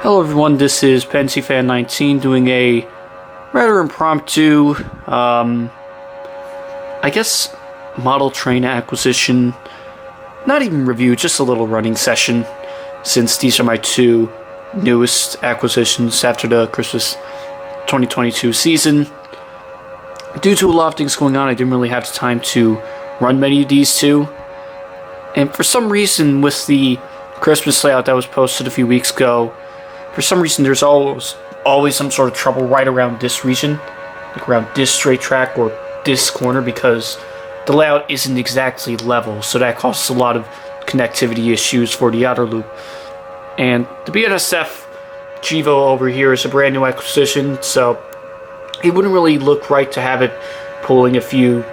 Hello everyone, this is Pensy Fan 19 doing a rather impromptu, I guess, model train acquisition, not even review, just a little running session, since these are my two newest acquisitions after the Christmas 2022 season. Due to a lot of things going on, I didn't really have the time to run many of these two, and for some reason with the Christmas layout that was posted a few weeks ago, for some reason there's always some sort of trouble right around this region, like around this straight track or this corner, because the layout isn't exactly level, so that causes a lot of connectivity issues for the outer loop. And the BNSF GEVO over here is a brand new acquisition, so it wouldn't really look right to have it pulling a few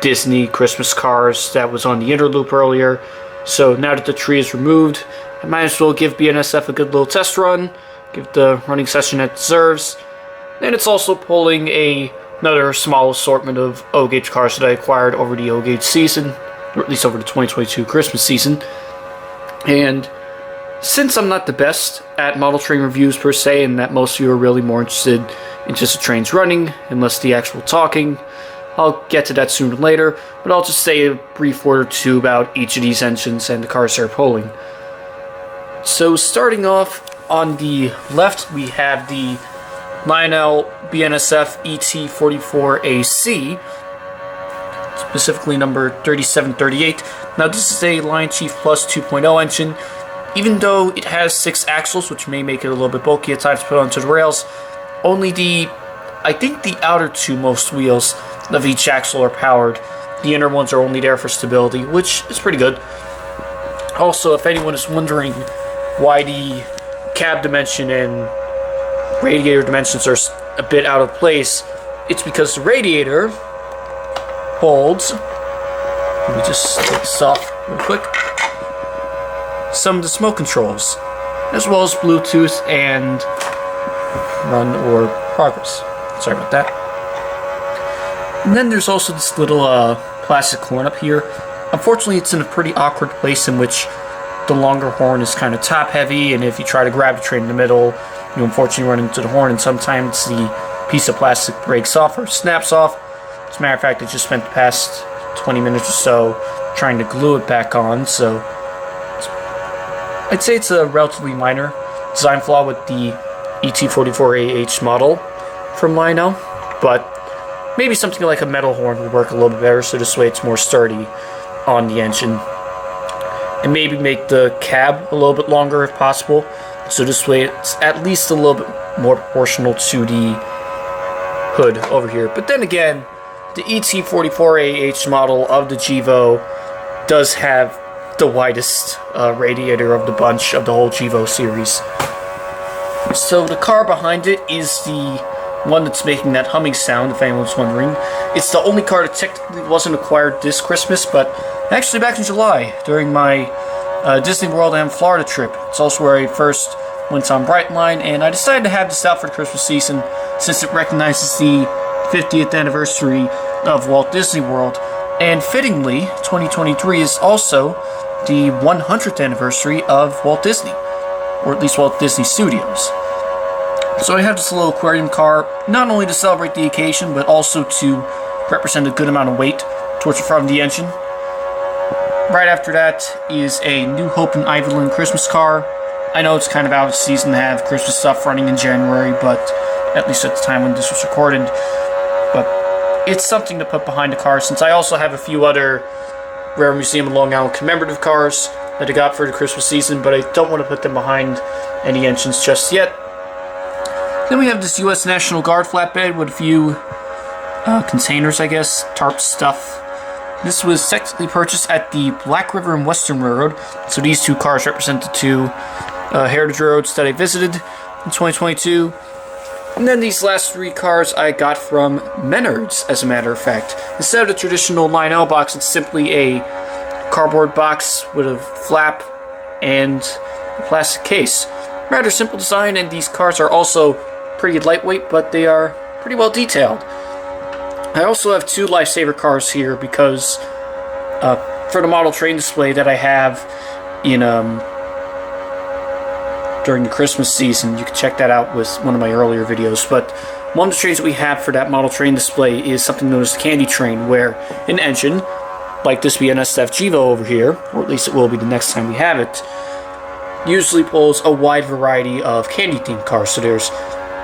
Disney Christmas cars that was on the inner loop earlier. So now that the tree is removed, I might as well give BNSF a good little test run, give the running session it deserves. And it's also pulling another small assortment of O-gauge cars that I acquired over the O-gauge season, or at least over the 2022 Christmas season. And since I'm not the best at model train reviews per se, and that most of you are really more interested in just the trains running, and less the actual talking, I'll get to that sooner or later, but I'll just say a brief word or two about each of these engines and the cars they're pulling. So starting off on the left, we have the Lionel BNSF ET44AC, specifically number 3738. Now this is a Lion Chief Plus 2.0 engine. Even though it has 6 axles, which may make it a little bit bulky at times to put onto the rails, only I think the outer two most wheels of each axle are powered. The inner ones are only there for stability, which is pretty good. Also, if anyone is wondering why the cab dimension and radiator dimensions are a bit out of place, it's because the radiator holds, let me just take this off real quick, some of the smoke controls, as well as Bluetooth and run or progress. Sorry about that. And then there's also this little plastic horn up here. Unfortunately, it's in a pretty awkward place in which the longer horn is kind of top heavy, and if you try to grab the train in the middle, you unfortunately run into the horn, and sometimes the piece of plastic breaks off or snaps off. As a matter of fact, I just spent the past 20 minutes or so trying to glue it back on, so I'd say it's a relatively minor design flaw with the ET44AH model from Lionel, but maybe something like a metal horn would work a little bit better, so this way it's more sturdy on the engine. And maybe make the cab a little bit longer if possible, so this way it's at least a little bit more proportional to the hood over here. But then again, the ET44AH model of the GEVO does have the widest radiator of the bunch of the whole GEVO series. So the car behind it is the one that's making that humming sound, if anyone's wondering. It's the only car that technically wasn't acquired this Christmas, but actually back in July, during my Disney World and Florida trip. It's also where I first went on Brightline, and I decided to have this out for the Christmas season since it recognizes the 50th anniversary of Walt Disney World, and fittingly, 2023 is also the 100th anniversary of Walt Disney, or at least Walt Disney Studios. So I have this little aquarium car, not only to celebrate the occasion, but also to represent a good amount of weight towards the front of the engine. Right after that is a New Hope and Ivyland Christmas car. I know it's kind of out of season to have Christmas stuff running in January, but at least at the time when this was recorded. But it's something to put behind the car, since I also have a few other Rare Museum of Long Island commemorative cars that I got for the Christmas season, but I don't want to put them behind any engines just yet. Then we have this U.S. National Guard flatbed with a few containers, I guess, tarp stuff. This was technically purchased at the Black River and Western Railroad, so these two cars represent the two heritage railroads that I visited in 2022. And then these last 3 cars I got from Menards, as a matter of fact. Instead of the traditional Lionel box, it's simply a cardboard box with a flap and a plastic case. Rather simple design, and these cars are also pretty lightweight, but they are pretty well detailed. I also have 2 Lifesaver cars here because for the model train display that I have in during the Christmas season. You can check that out with one of my earlier videos. But one of the trains that we have for that model train display is something known as the candy train, where an engine, like this BNSF GEVO over here, or at least it will be the next time we have it, usually pulls a wide variety of candy-themed cars. So there's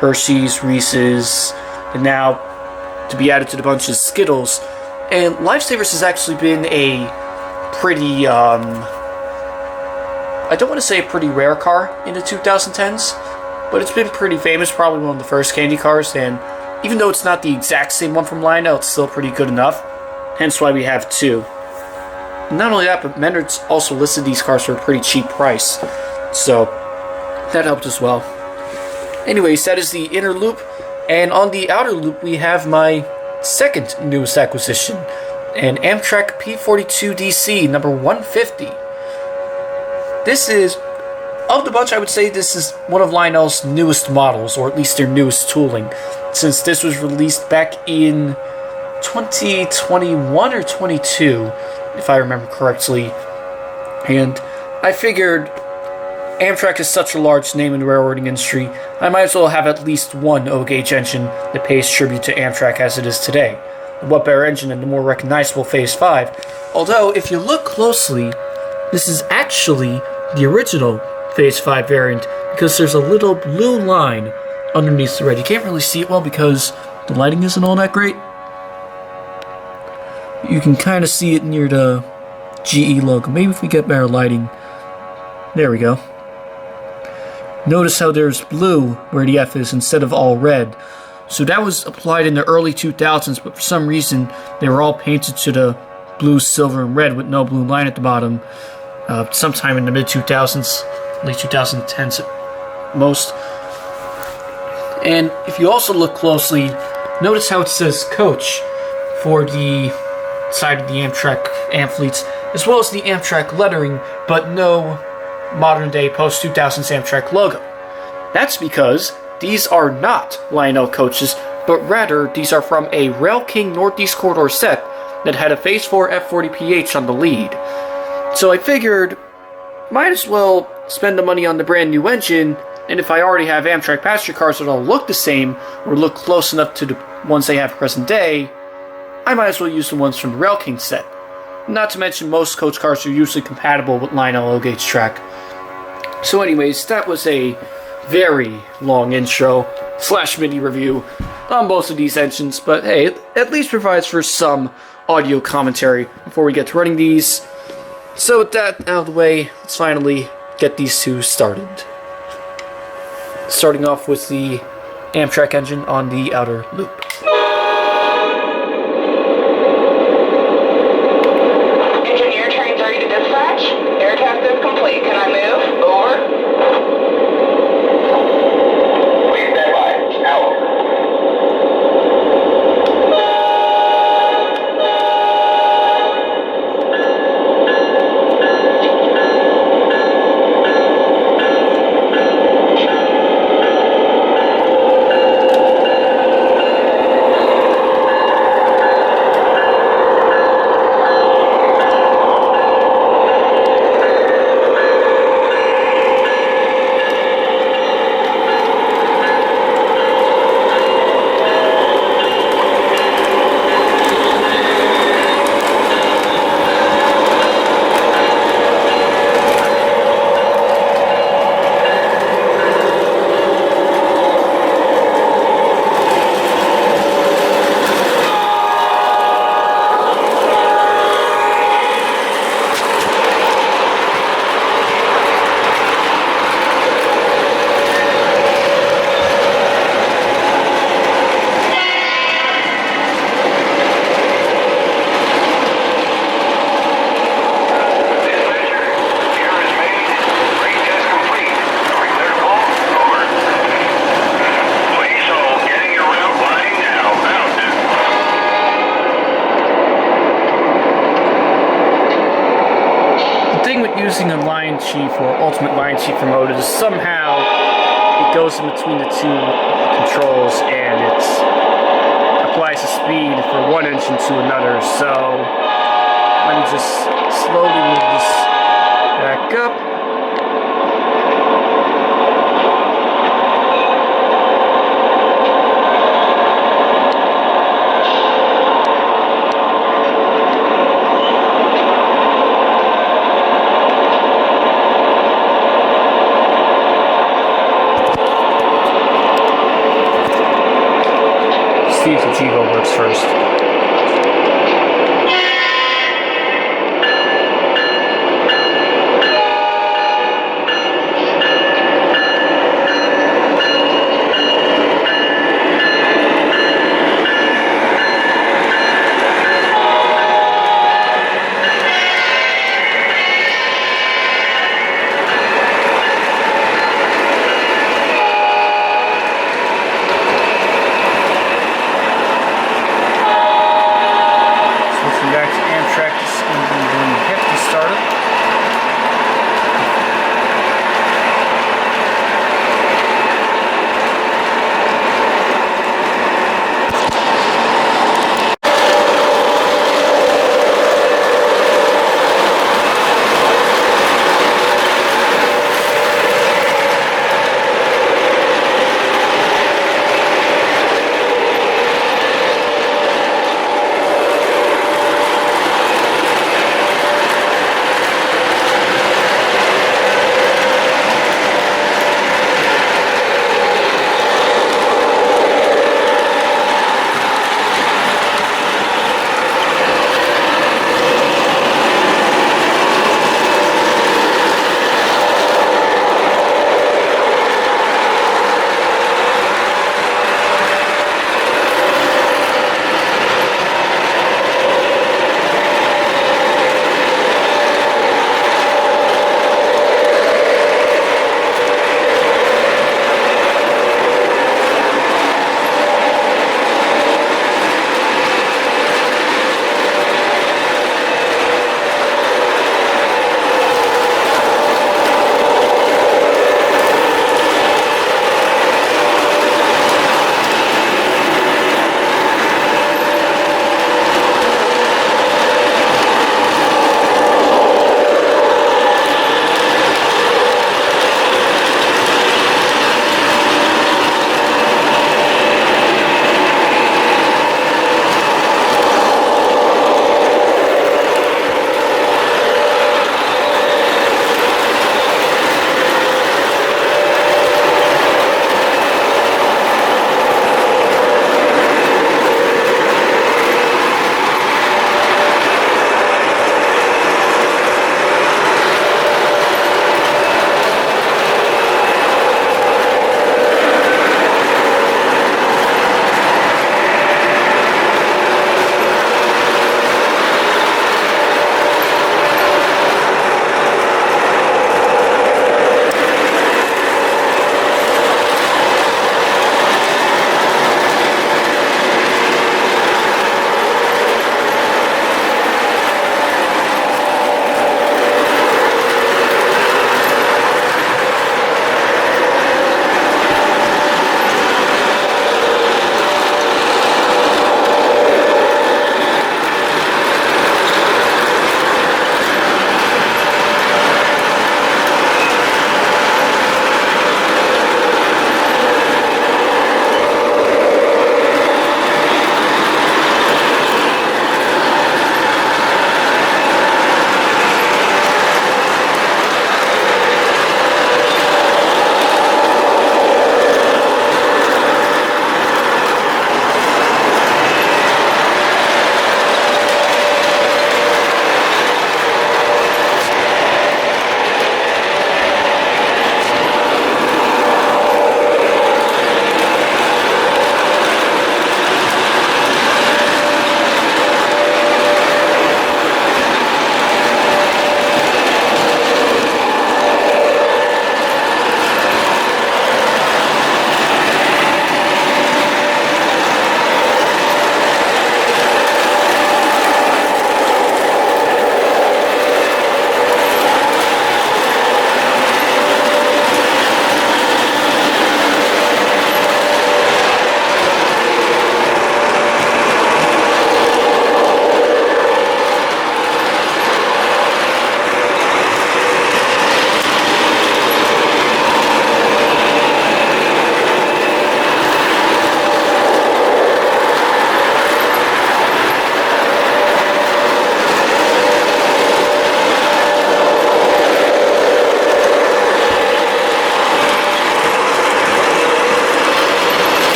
Hershey's, Reese's, and now to be added to the bunch is Skittles. And Lifesavers has actually been a pretty, I don't want to say a pretty rare car in the 2010s, but it's been pretty famous, probably one of the first candy cars, and even though it's not the exact same one from Lionel, it's still pretty good enough, hence why we have two. And not only that, but Menards also listed these cars for a pretty cheap price, so that helped as well. Anyways, that is the inner loop, and on the outer loop we have my second newest acquisition, an Amtrak P42 DC number 150. This is, of the bunch, I would say this is one of Lionel's newest models, or at least their newest tooling, since this was released back in 2021 or 22, if I remember correctly. And I figured Amtrak is such a large name in the railroading industry, I might as well have at least one O-gauge engine that pays tribute to Amtrak as it is today. And what better engine than the more recognizable Phase 5? Although, if you look closely, this is actually the original Phase 5 variant, because there's a little blue line underneath the red. You can't really see it well because the lighting isn't all that great. You can kind of see it near the GE logo. Maybe if we get better lighting. There we go. Notice how there's blue where the F is instead of all red. So that was applied in the early 2000s, but for some reason they were all painted to the blue, silver, and red with no blue line at the bottom. Sometime in the mid-2000s, late 2010s at most. And if you also look closely, notice how it says coach for the side of the Amtrak amfleets, as well as the Amtrak lettering, but no modern-day post-2000s Amtrak logo. That's because these are not Lionel coaches, but rather these are from a Railking Northeast Corridor set that had a Phase 4 F40PH on the lead. So I figured, might as well spend the money on the brand new engine, and if I already have Amtrak passenger cars that all look the same, or look close enough to the ones they have present day, I might as well use the ones from the Railking set. Not to mention most coach cars are usually compatible with Lionel O-gauge track. So anyways, that was a very long intro / mini review on both of these engines, but hey, it at least provides for some audio commentary before we get to running these. So with that out of the way, let's finally get these two started. Starting off with the Amtrak engine on the outer loop. Engineer train 3 to dispatch. Air test is complete. Can I move? Over. Please stand by. Out. Using a line chief or ultimate line chief remote is somehow it goes in between the two controls and it applies the speed from one engine to another. So let me just slowly move this back up. see if the GEVO works first.